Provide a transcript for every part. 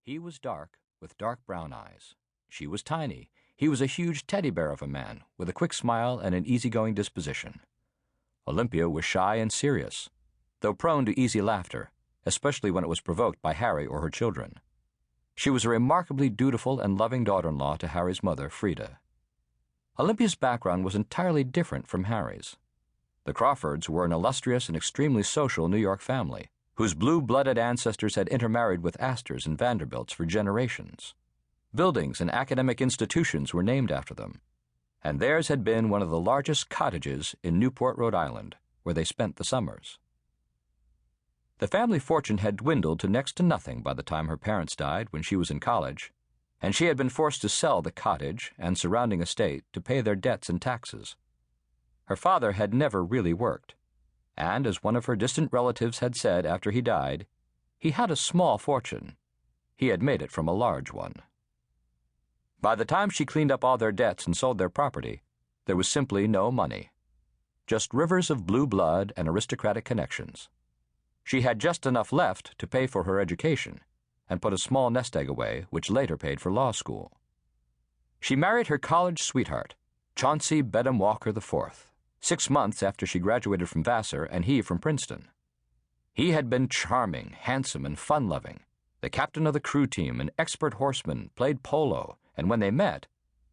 He was dark, with dark brown eyes. She was tiny. He was a huge teddy bear of a man, with a quick smile and an easygoing disposition. Olympia was shy and serious, though prone to easy laughter, especially when it was provoked by Harry or her children. She was a remarkably dutiful and loving daughter-in-law to Harry's mother, Frida. Olympia's background was entirely different from Harry's. The Crawfords were an illustrious and extremely social New York family, whose blue-blooded ancestors had intermarried with Astors and Vanderbilts for generations. Buildings and academic institutions were named after them, and theirs had been one of the largest cottages in Newport, Rhode Island, where they spent the summers. The family fortune had dwindled to next to nothing by the time her parents died when she was in college, and she had been forced to sell the cottage and surrounding estate to pay their debts and taxes. Her father had never really worked, and as one of her distant relatives had said after he died, he had a small fortune. He had made it from a large one. By the time she cleaned up all their debts and sold their property, there was simply no money. Just rivers of blue blood and aristocratic connections. She had just enough left to pay for her education and put a small nest egg away, which later paid for law school. She married her college sweetheart, Chauncey Bedham Walker IV, 6 months after she graduated from Vassar and he from Princeton. He had been charming, handsome, and fun-loving, the captain of the crew team, an expert horseman, played polo, and when they met,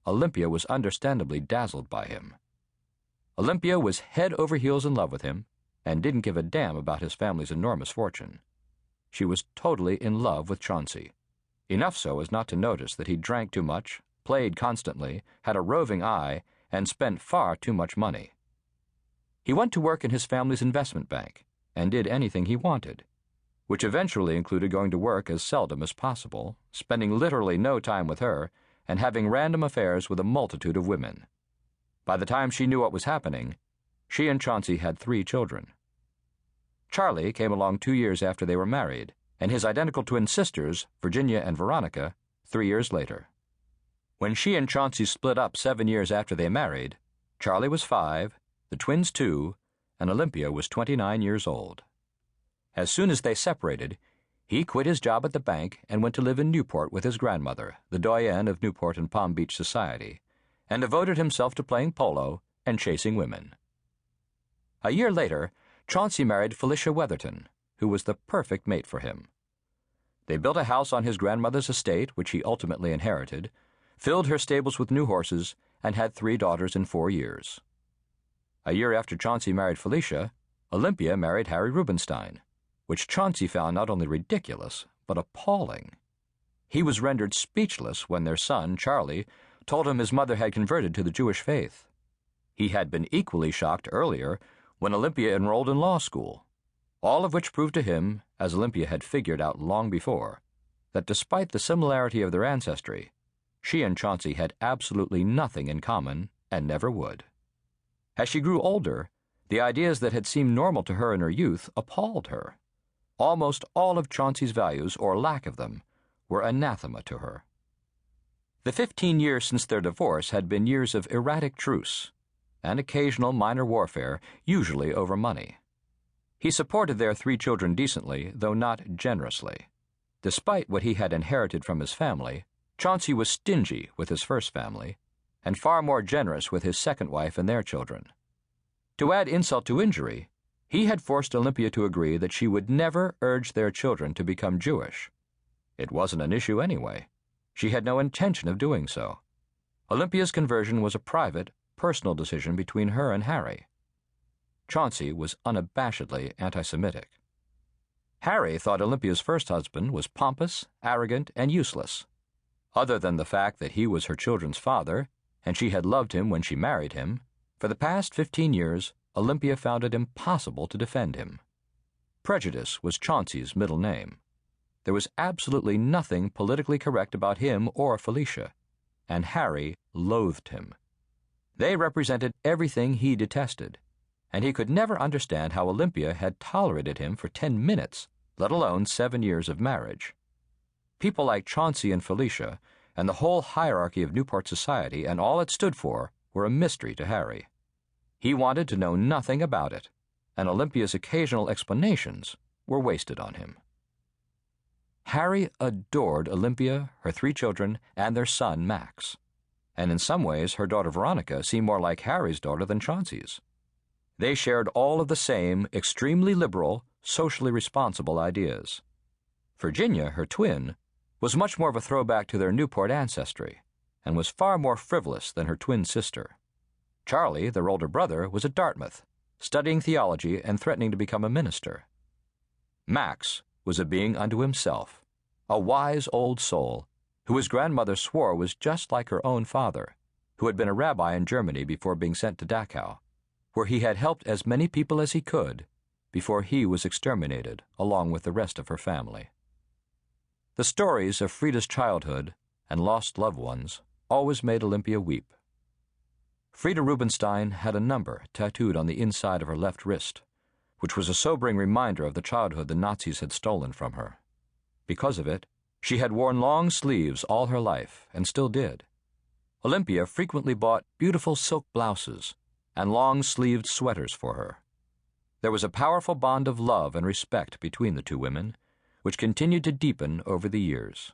Olympia was understandably dazzled by him. Olympia was head over heels in love with him and didn't give a damn about his family's enormous fortune. She was totally in love with Chauncey, enough so as not to notice that he drank too much, played constantly, had a roving eye, and spent far too much money. He went to work in his family's investment bank and did anything he wanted, which eventually included going to work as seldom as possible, spending literally no time with her, and having random affairs with a multitude of women. By the time she knew what was happening, she and Chauncey had 3 children. Charlie came along 2 years after they were married, and his identical twin sisters, Virginia and Veronica, 3 years later. When she and Chauncey split up 7 years after they married, Charlie was 5, the twins 2, and Olympia was 29 years old. As soon as they separated, he quit his job at the bank and went to live in Newport with his grandmother, the doyenne of Newport and Palm Beach society, and devoted himself to playing polo and chasing women. A year later, Chauncey married Felicia Weatherton, who was the perfect mate for him. They built a house on his grandmother's estate, which he ultimately inherited, filled her stables with new horses, and had 3 daughters in 4 years. A year after Chauncey married Felicia, Olympia married Harry Rubinstein, which Chauncey found not only ridiculous, but appalling. He was rendered speechless when their son, Charlie, told him his mother had converted to the Jewish faith. He had been equally shocked earlier when Olympia enrolled in law school, all of which proved to him, as Olympia had figured out long before, that despite the similarity of their ancestry, she and Chauncey had absolutely nothing in common and never would. As she grew older, the ideas that had seemed normal to her in her youth appalled her. Almost all of Chauncey's values, or lack of them, were anathema to her. The 15 years since their divorce had been years of erratic truce and occasional minor warfare, usually over money. He supported their 3 children decently, though not generously. Despite what he had inherited from his family, Chauncey was stingy with his first family, and far more generous with his second wife and their children. To add insult to injury, he had forced Olympia to agree that she would never urge their children to become Jewish. It wasn't an issue anyway. She had no intention of doing so. Olympia's conversion was a private, personal decision between her and Harry. Chauncey was unabashedly anti-Semitic. Harry thought Olympia's first husband was pompous, arrogant, and useless. Other than the fact that he was her children's father, and she had loved him when she married him, for the past 15 years, Olympia found it impossible to defend him. Prejudice was Chauncey's middle name. There was absolutely nothing politically correct about him or Felicia, and Harry loathed him. They represented everything he detested, and he could never understand how Olympia had tolerated him for 10 minutes, let alone 7 years of marriage. People like Chauncey and Felicia, and the whole hierarchy of Newport society and all it stood for, were a mystery to Harry. He wanted to know nothing about it, and Olympia's occasional explanations were wasted on him. Harry adored Olympia, her 3 children, and their son, Max. And in some ways, her daughter Veronica seemed more like Harry's daughter than Chauncey's. They shared all of the same extremely liberal, socially responsible ideas. Virginia, her twin, was much more of a throwback to their Newport ancestry, and was far more frivolous than her twin sister. Charlie, their older brother, was at Dartmouth, studying theology and threatening to become a minister. Max was a being unto himself, a wise old soul, who his grandmother swore was just like her own father, who had been a rabbi in Germany before being sent to Dachau, where he had helped as many people as he could before he was exterminated along with the rest of her family. The stories of Frida's childhood and lost loved ones always made Olympia weep. Frida Rubinstein had a number tattooed on the inside of her left wrist, which was a sobering reminder of the childhood the Nazis had stolen from her. Because of it, she had worn long sleeves all her life, and still did. Olympia frequently bought beautiful silk blouses and long-sleeved sweaters for her. There was a powerful bond of love and respect between the 2 women, which continued to deepen over the years.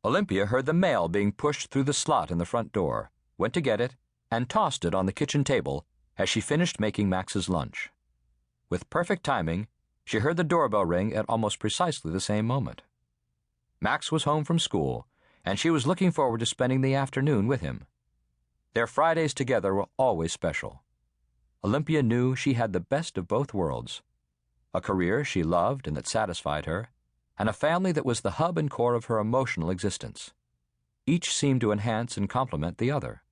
Olympia heard the mail being pushed through the slot in the front door, went to get it, and tossed it on the kitchen table as she finished making Max's lunch. With perfect timing, she heard the doorbell ring at almost precisely the same moment. Max was home from school, and she was looking forward to spending the afternoon with him. Their Fridays together were always special. Olympia knew she had the best of both worlds: a career she loved and that satisfied her, and a family that was the hub and core of her emotional existence. Each seemed to enhance and complement the other.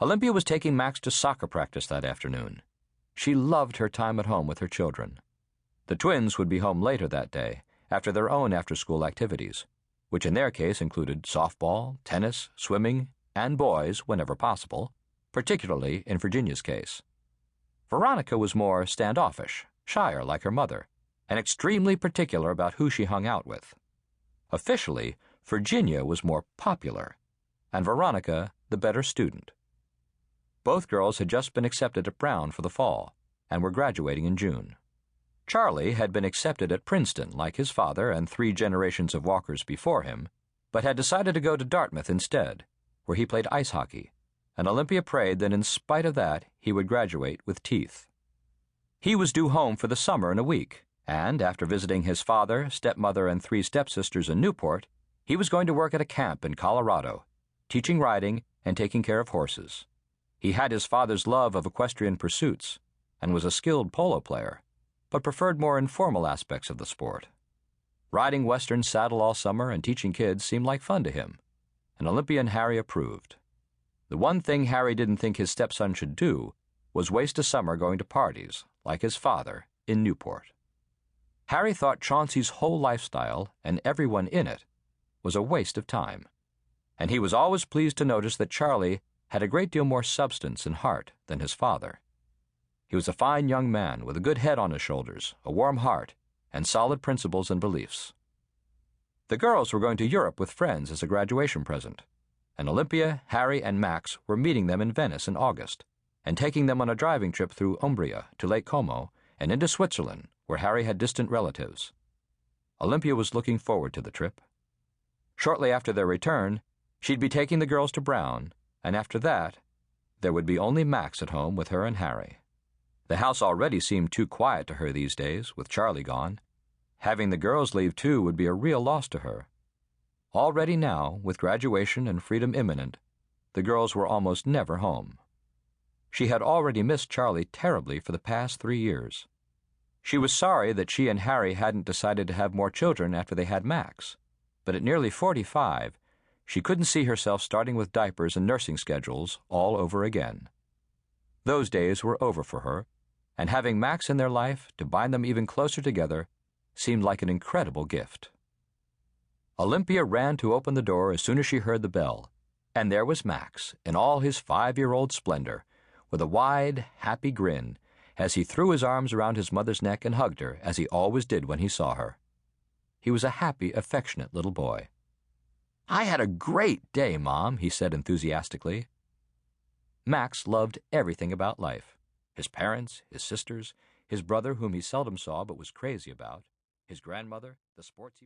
Olympia was taking Max to soccer practice that afternoon. She loved her time at home with her children. The twins would be home later that day, after their own after-school activities, which in their case included softball, tennis, swimming, and boys whenever possible, particularly in Virginia's case. Veronica was more standoffish, shyer like her mother, and extremely particular about who she hung out with. Officially, Virginia was more popular, and Veronica the better student. Both girls had just been accepted at Brown for the fall, and were graduating in June. Charlie had been accepted at Princeton like his father and 3 generations of Walkers before him, but had decided to go to Dartmouth instead, where he played ice hockey, and Olympia prayed that in spite of that he would graduate with teeth. He was due home for the summer in a week, and after visiting his father, stepmother, and 3 stepsisters in Newport, he was going to work at a camp in Colorado, teaching riding and taking care of horses. He had his father's love of equestrian pursuits and was a skilled polo player, but preferred more informal aspects of the sport. Riding Western saddle all summer and teaching kids seemed like fun to him, and Olympia and Harry approved. The one thing Harry didn't think his stepson should do was waste a summer going to parties, like his father, in Newport. Harry thought Chauncey's whole lifestyle, and everyone in it, was a waste of time, and he was always pleased to notice that Charlie had a great deal more substance and heart than his father. He was a fine young man with a good head on his shoulders, a warm heart, and solid principles and beliefs. The girls were going to Europe with friends as a graduation present, and Olympia, Harry, and Max were meeting them in Venice in August, and taking them on a driving trip through Umbria to Lake Como and into Switzerland, where Harry had distant relatives. Olympia was looking forward to the trip. Shortly after their return, she'd be taking the girls to Brown, and after that, there would be only Max at home with her and Harry. The house already seemed too quiet to her these days, with Charlie gone. Having the girls leave too would be a real loss to her. Already now, with graduation and freedom imminent, the girls were almost never home. She had already missed Charlie terribly for the past 3 years. She was sorry that she and Harry hadn't decided to have more children after they had Max, but at nearly 45, she couldn't see herself starting with diapers and nursing schedules all over again. Those days were over for her, and having Max in their life to bind them even closer together seemed like an incredible gift. Olympia ran to open the door as soon as she heard the bell, and there was Max in all his 5-year-old splendor, with a wide, happy grin as he threw his arms around his mother's neck and hugged her as he always did when he saw her. He was a happy, affectionate little boy. "I had a great day, Mom," he said enthusiastically. Max loved everything about life: his parents, his sisters, his brother whom he seldom saw but was crazy about, His grandmother, the sports he